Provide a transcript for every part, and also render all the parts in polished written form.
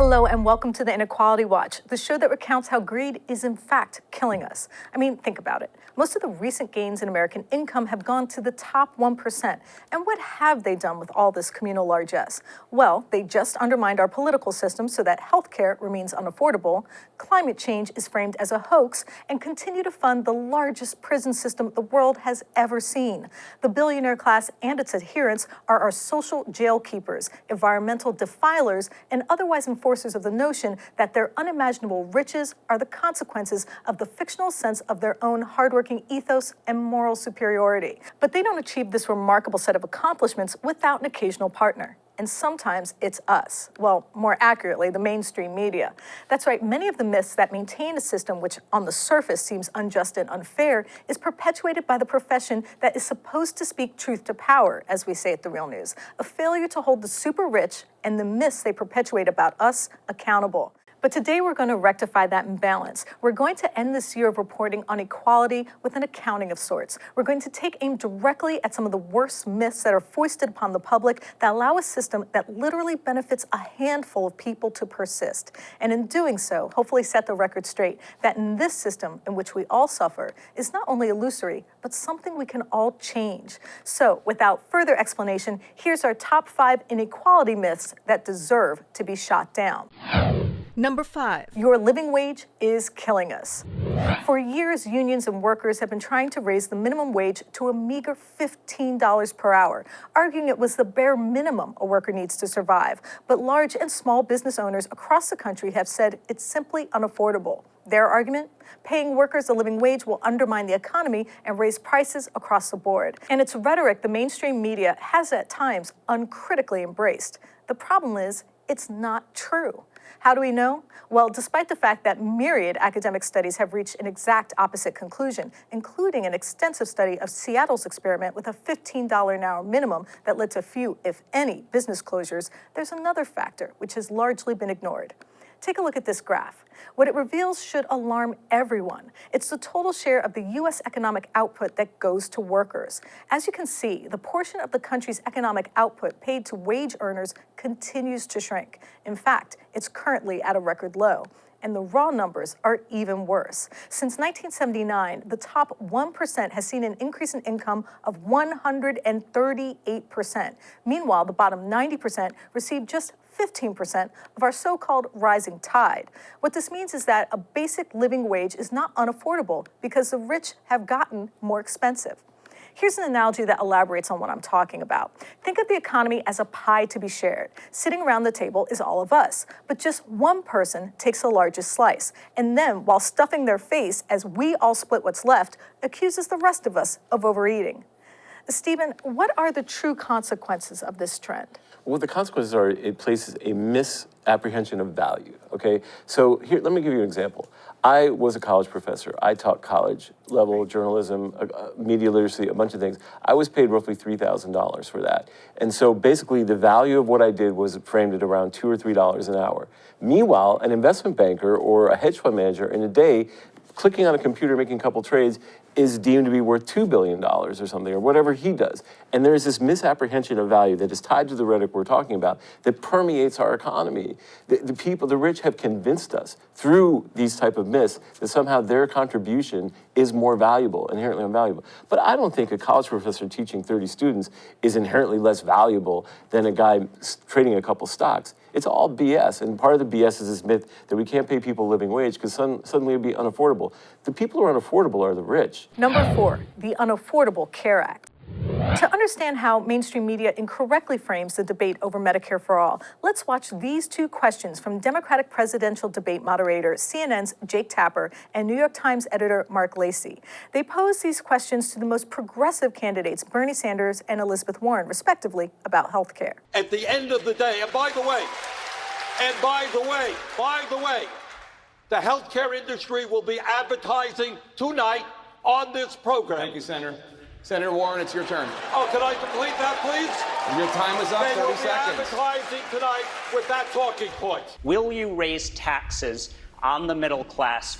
Hello and welcome to the Inequality Watch, the show that recounts how greed is in fact killing us. I mean, think about it. Most of the recent gains in American income have gone to the top 1%. And what have they done with all this communal largesse? Well, they just undermined our political system so that healthcare remains unaffordable, climate change is framed as a hoax, and continue to fund the largest prison system the world has ever seen. The billionaire class and its adherents are our social jail keepers, environmental defilers, and otherwise enforcers of the notion that their unimaginable riches are the consequences of the fictional sense of their own hardworking ethos and moral superiority. But they don't achieve this remarkable set of accomplishments without an occasional partner. And sometimes it's us. Well, more accurately, the mainstream media. That's right, many of the myths that maintain a system which on the surface seems unjust and unfair is perpetuated by the profession that is supposed to speak truth to power, as we say at The Real News, a failure to hold the super rich and the myths they perpetuate about us accountable. But today we're going to rectify that imbalance. We're going to end this year of reporting on equality with an accounting of sorts. We're going to take aim directly at some of the worst myths that are foisted upon the public that allow a system that literally benefits a handful of people to persist. And in doing so, hopefully set the record straight that in this system in which we all suffer is not only illusory, but something we can all change. So without further explanation, here's our top 5 inequality myths that deserve to be shot down. Number 5. Your living wage is killing us. For years, unions and workers have been trying to raise the minimum wage to a meager $15 per hour, arguing it was the bare minimum a worker needs to survive. But large and small business owners across the country have said it's simply unaffordable. Their argument? Paying workers a living wage will undermine the economy and raise prices across the board. And it's rhetoric the mainstream media has at times uncritically embraced. The problem is, it's not true. How do we know? Well, despite the fact that myriad academic studies have reached an exact opposite conclusion, including an extensive study of Seattle's experiment with a $15 an hour minimum that led to few, if any, business closures, there's another factor which has largely been ignored. Take a look at this graph. What it reveals should alarm everyone. It's the total share of the U.S. economic output that goes to workers. As you can see, the portion of the country's economic output paid to wage earners continues to shrink. In fact, it's currently at a record low. And the raw numbers are even worse. Since 1979, the top 1% has seen an increase in income of 138%. Meanwhile, the bottom 90% received just 15% of our so-called rising tide. What this means is that a basic living wage is not unaffordable because the rich have gotten more expensive. Here's an analogy that elaborates on what I'm talking about. Think of the economy as a pie to be shared. Sitting around the table is all of us, but just one person takes the largest slice, and then, while stuffing their face as we all split what's left, accuses the rest of us of overeating. Stephen, what are the true consequences of this trend? Well, the consequences are it places a misapprehension of value, okay? So here, let me give you an example. I was a college professor. I taught college-level journalism, media literacy, a bunch of things. I was paid roughly $3,000 for that. And so basically the value of what I did was framed at around $2 or $3 an hour. Meanwhile, an investment banker or a hedge fund manager in a day, clicking on a computer, making a couple trades, is deemed to be worth $2 billion or something, or whatever he does. And there is this misapprehension of value that is tied to the rhetoric we're talking about that permeates our economy. The people, the rich have convinced us through these type of myths that somehow their contribution is more valuable, inherently unvaluable. But I don't think a college professor teaching 30 students is inherently less valuable than a guy trading a couple stocks. It's all BS, and part of the BS is this myth that we can't pay people a living wage because suddenly it'd be unaffordable. The people who are unaffordable are the rich. Number 4, the Unaffordable Care Act. To understand how mainstream media incorrectly frames the debate over Medicare for All, let's watch these 2 questions from Democratic presidential debate moderator, CNN's Jake Tapper, and New York Times editor Mark Lacey. They pose these questions to the most progressive candidates, Bernie Sanders and Elizabeth Warren, respectively, about health care. At the end of the day, and by the way, the healthcare industry will be advertising tonight on this program. Thank you, Senator. Senator Warren, it's your turn. Oh, can I complete that, please? Your time is up, 30 seconds. They will be advertising tonight with that talking point. Will you raise taxes on the middle class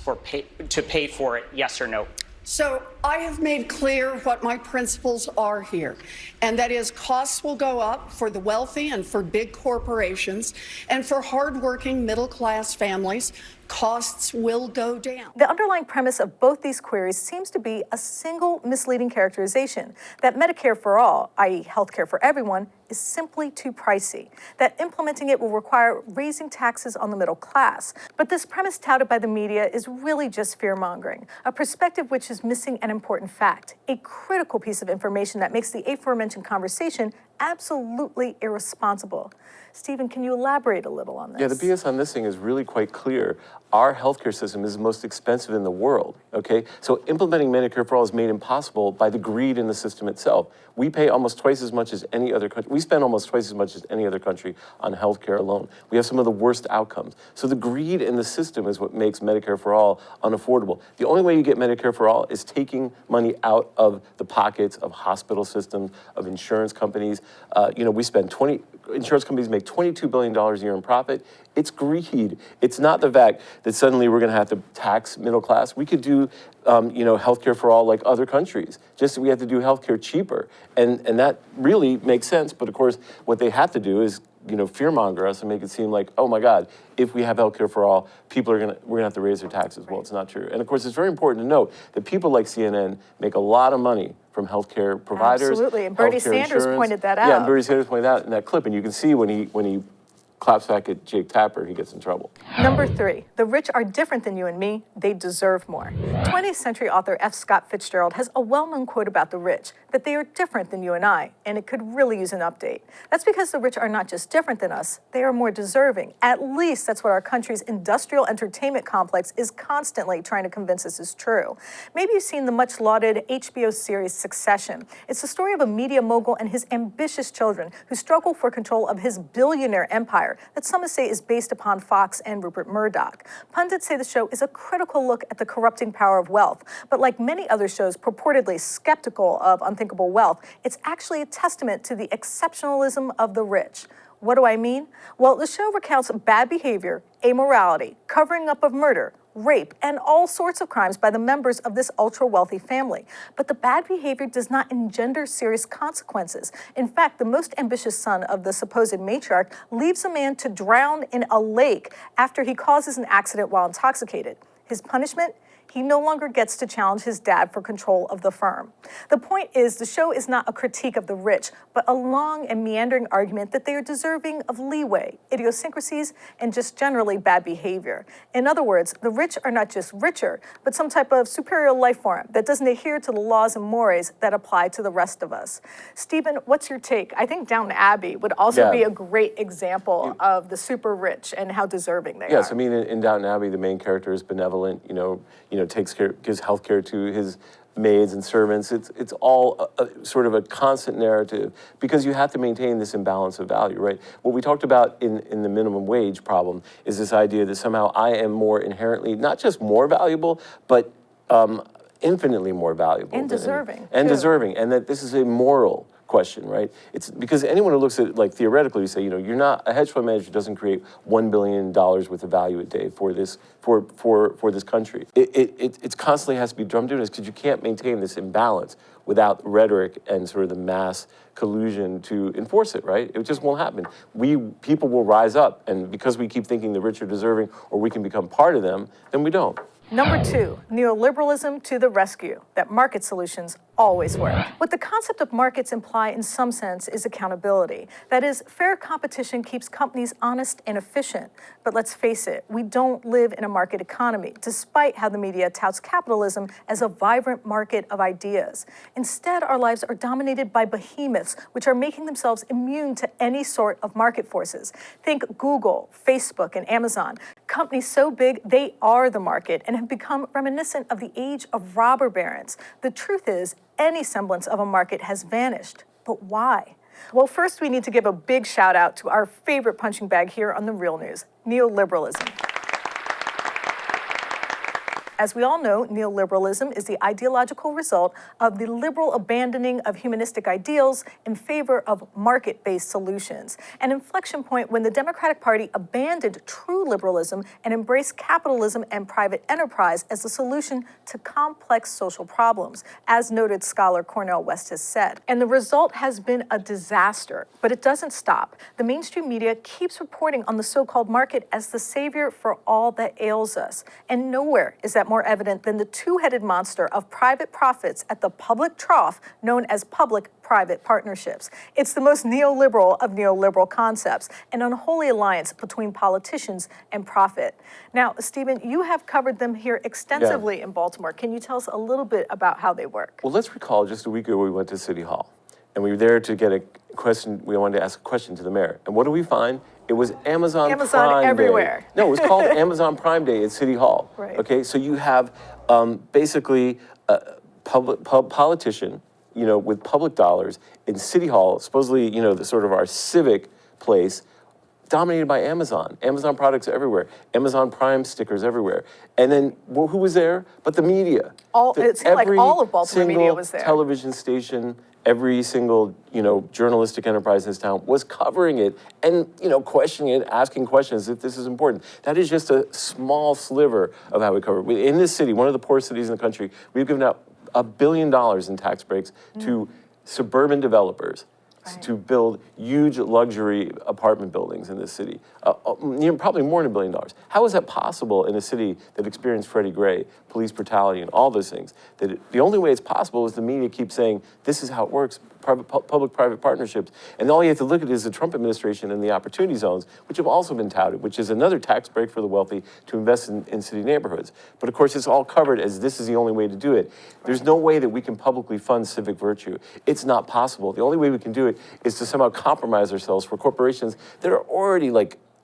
to pay for it, yes or no? So I have made clear what my principles are here, and that is costs will go up for the wealthy and for big corporations, and for hardworking middle-class families, costs will go down. The underlying premise of both these queries seems to be a single misleading characterization that Medicare for All, i.e. healthcare for everyone, is simply too pricey, that implementing it will require raising taxes on the middle class. But this premise touted by the media is really just fear-mongering, a perspective which is missing an important fact, a critical piece of information that makes the aforementioned conversation absolutely irresponsible. Stephen, can you elaborate a little on this? Yeah, the BS on this thing is really quite clear. Our healthcare system is the most expensive in the world, okay? So implementing Medicare for All is made impossible by the greed in the system itself. We pay almost twice as much as any other country. We spend almost twice as much as any other country on healthcare alone. We have some of the worst outcomes. So the greed in the system is what makes Medicare for All unaffordable. The only way you get Medicare for All is taking money out of the pockets of hospital systems, of insurance companies. We spend insurance companies make $22 billion a year in profit. It's greed. It's not the fact that suddenly we're going to have to tax middle class. We could do, healthcare for all like other countries. Just we have to do healthcare cheaper, and that really makes sense. But of course, what they have to do is fearmonger us and make it seem like, oh my God, if we have healthcare for all, we're gonna have to raise their taxes. Well, it's not true. And of course, it's very important to note that people like CNN make a lot of money from healthcare providers. Absolutely, and Bernie Sanders pointed that out. Yeah, and Bernie Sanders pointed that out in that clip, and you can see when he claps back at Jake Tapper, he gets in trouble. Number 3, the rich are different than you and me. They deserve more. 20th century author F. Scott Fitzgerald has a well-known quote about the rich, that they are different than you and I, and it could really use an update. That's because the rich are not just different than us, they are more deserving. At least that's what our country's industrial entertainment complex is constantly trying to convince us is true. Maybe you've seen the much-lauded HBO series Succession. It's the story of a media mogul and his ambitious children who struggle for control of his billionaire empire that some say is based upon Fox and Rupert Murdoch. Pundits say the show is a critical look at the corrupting power of wealth, but like many other shows purportedly skeptical of unthinkable wealth, it's actually a testament to the exceptionalism of the rich. What do I mean? Well, the show recounts bad behavior, amorality, covering up of murder, rape, and all sorts of crimes by the members of this ultra-wealthy family. But the bad behavior does not engender serious consequences. In fact, the most ambitious son of the supposed matriarch leaves a man to drown in a lake after he causes an accident while intoxicated. His punishment? He no longer gets to challenge his dad for control of the firm. The point is, the show is not a critique of the rich, but a long and meandering argument that they are deserving of leeway, idiosyncrasies, and just generally bad behavior. In other words, the rich are not just richer, but some type of superior life form that doesn't adhere to the laws and mores that apply to the rest of us. Stephen, what's your take? I think Downton Abbey would also be a great example of the super rich and how deserving they are. Yes, I mean, in Downton Abbey, the main character is benevolent, gives health care to his maids and servants. It's all sort of a constant narrative because you have to maintain this imbalance of value, right? What we talked about in the minimum wage problem is this idea that somehow I am more inherently, not just more valuable, but infinitely more valuable. And deserving. And deserving, and that this is a moral question, right? It's because anyone who looks at it like theoretically, you say, you're not, a hedge fund manager doesn't create $1 billion worth of value a day for this country. It constantly has to be drummed in because you can't maintain this imbalance without rhetoric and sort of the mass collusion to enforce it, right? It just won't happen. People will rise up, and because we keep thinking the rich are deserving or we can become part of them, then we don't. Number 2, neoliberalism to the rescue, that market solutions always work. What the concept of markets imply in some sense is accountability. That is, fair competition keeps companies honest and efficient. But let's face it, we don't live in a market economy, despite how the media touts capitalism as a vibrant market of ideas. Instead, our lives are dominated by behemoths, which are making themselves immune to any sort of market forces. Think Google, Facebook, and Amazon. Companies so big, they are the market and have become reminiscent of the age of robber barons. The truth is, any semblance of a market has vanished. But why? Well, first we need to give a big shout out to our favorite punching bag here on The Real News, neoliberalism. As we all know, neoliberalism is the ideological result of the liberal abandoning of humanistic ideals in favor of market-based solutions, an inflection point when the Democratic Party abandoned true liberalism and embraced capitalism and private enterprise as the solution to complex social problems, as noted scholar Cornel West has said. And the result has been a disaster, but it doesn't stop. The mainstream media keeps reporting on the so-called market as the savior for all that ails us. And nowhere is that more evident than the two-headed monster of private profits at the public trough known as public-private partnerships. It's the most neoliberal of neoliberal concepts, an unholy alliance between politicians and profit. Now, Stephen, you have covered them here extensively in Baltimore. Can you tell us a little bit about how they work? Well, let's recall just a week ago we went to City Hall, and we were there to get a question. We wanted to ask a question to the mayor. And what do we find? It was Amazon Prime everywhere. Day. No, it was called Amazon Prime Day at City Hall. Right. Okay, so you have basically a politician, with public dollars in City Hall, supposedly, the sort of our civic place, dominated by Amazon. Amazon products everywhere. Amazon Prime stickers everywhere. And then who was there? But the media. It seemed like all of Baltimore media was there. Television station, every single, journalistic enterprise in this town was covering it and, questioning it, asking questions if this is important. That is just a small sliver of how we cover it. In this city, one of the poorest cities in the country, we've given out $1 billion in tax breaks to suburban developers to build huge luxury apartment buildings in this city, probably more than $1 billion. How is that possible in a city that experienced Freddie Gray, police brutality, and all those things? The only way it's possible is the media keeps saying, this is how it works, public-private partnerships. And all you have to look at is the Trump administration and the opportunity zones, which have also been touted, which is another tax break for the wealthy to invest in city neighborhoods. But of course, it's all covered as this is the only way to do it. There's no way that we can publicly fund civic virtue. It's not possible. The only way we can do it is to somehow compromise ourselves for corporations that are already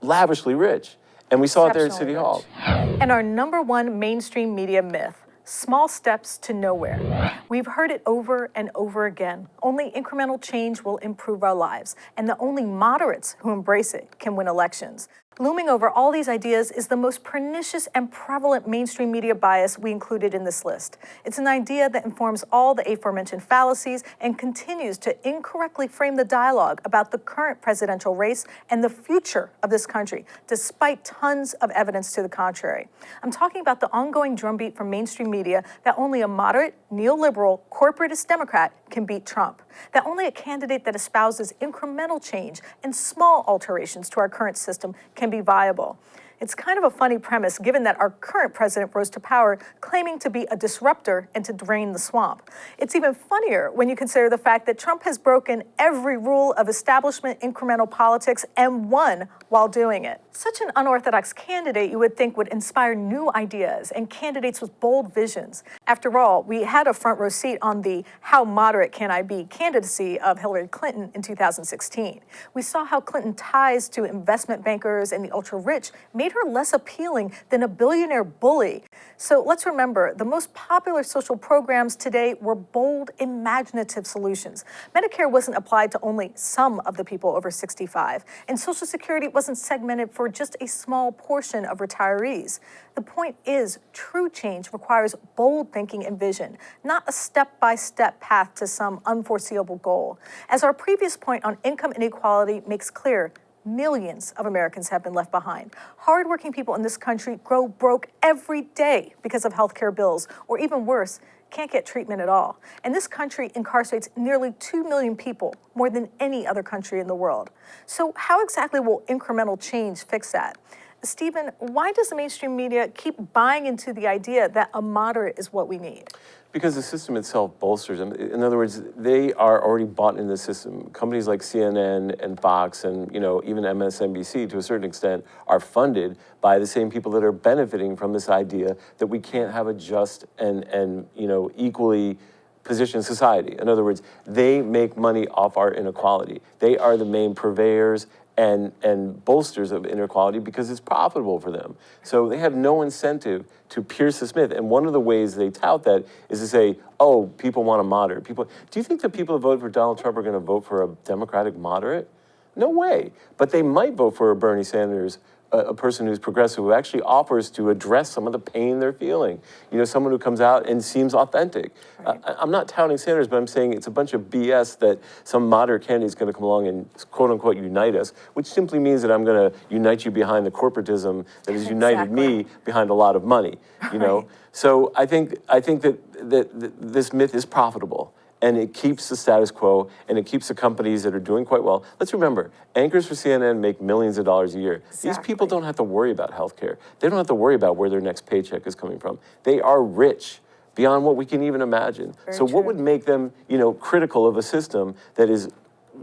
lavishly rich. And we saw it there at City Hall. And our number one mainstream media myth: small steps to nowhere. We've heard it over and over again. Only incremental change will improve our lives, and the only moderates who embrace it can win elections. Looming over all these ideas is the most pernicious and prevalent mainstream media bias we included in this list. It's an idea that informs all the aforementioned fallacies and continues to incorrectly frame the dialogue about the current presidential race and the future of this country, despite tons of evidence to the contrary. I'm talking about the ongoing drumbeat from mainstream media that only a moderate, neoliberal, corporatist Democrat can beat Trump, that only a candidate that espouses incremental change and small alterations to our current system can be viable. It's kind of a funny premise, given that our current president rose to power claiming to be a disruptor and to drain the swamp. It's even funnier when you consider the fact that Trump has broken every rule of establishment incremental politics and won while doing it. Such an unorthodox candidate, you would think, would inspire new ideas and candidates with bold visions. After all, we had a front row seat on the "How moderate can I be" candidacy of Hillary Clinton in 2016. We saw how Clinton's ties to investment bankers and the ultra-rich made her less appealing than a billionaire bully. So let's remember, the most popular social programs today were bold, imaginative solutions. Medicare wasn't applied to only some of the people over 65, and Social Security wasn't segmented for just a small portion of retirees. The point is, true change requires bold thinking and vision, not a step-by-step path to some unforeseeable goal. As our previous point on income inequality makes clear, millions of Americans have been left behind. Hardworking people in this country grow broke every day because of healthcare bills, or even worse, can't get treatment at all. And this country incarcerates nearly 2 million people, more than any other country in the world. So how exactly will incremental change fix that? Stephen, why does the mainstream media keep buying into the idea that a moderate is what we need? Because the system itself bolsters them. In other words, they are already bought in the system. Companies like CNN and Fox and even MSNBC, to a certain extent, are funded by the same people that are benefiting from this idea that we can't have a just and equally positioned society. In other words, they make money off our inequality. They are the main purveyors and bolsters of inequality because it's profitable for them. So they have no incentive to pierce the smith. And one of the ways they tout that is to say, oh, people want a moderate. Do you think the people who voted for Donald Trump are going to vote for a Democratic moderate? No way. But they might vote for a Bernie Sanders a person who's progressive who actually offers to address some of the pain they're feeling. You know, someone who comes out and seems authentic. Right. I'm not touting Sanders, but I'm saying it's a bunch of BS that some moderate candidate is going to come along and quote unquote unite us, which simply means that I'm going to unite you behind the corporatism that has united me behind a lot of money. You know, Right. so I think that this myth is profitable. And it keeps the status quo, and it keeps the companies that are doing quite well. Let's remember, anchors for CNN make millions of dollars a year. These people don't have to worry about healthcare. They don't have to worry about where their next paycheck is coming from. They are rich beyond what we can even imagine. Very so what true. would make them, you know, critical of a system that is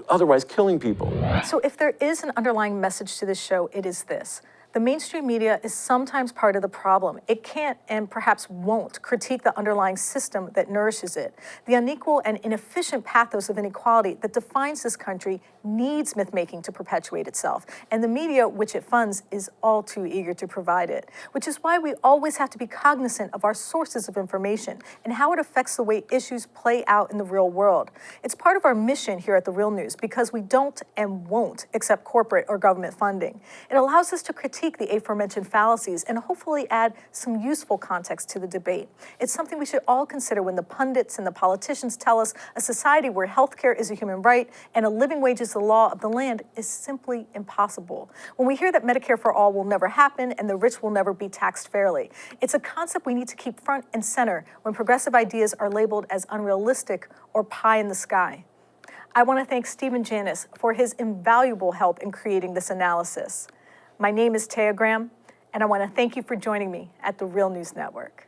otherwise killing people? So if there is an underlying message to this show, it is this. The mainstream media is sometimes part of the problem. It can't and perhaps won't critique the underlying system that nourishes it. The unequal and inefficient pathos of inequality that defines this country needs myth-making to perpetuate itself, and the media which it funds is all too eager to provide it, which is why we always have to be cognizant of our sources of information and how it affects the way issues play out in the real world. It's part of our mission here at The Real News because we don't and won't accept corporate or government funding. It allows us to critique the aforementioned fallacies and hopefully add some useful context to the debate. It's something we should all consider when the pundits and the politicians tell us a society where healthcare is a human right and a living wage is the law of the land is simply impossible. When we hear that Medicare for All will never happen and the rich will never be taxed fairly, it's a concept we need to keep front and center when progressive ideas are labeled as unrealistic or pie in the sky. I want to thank Stephen Janis for his invaluable help in creating this analysis. My name is Taya Graham, and I want to thank you for joining me at The Real News Network.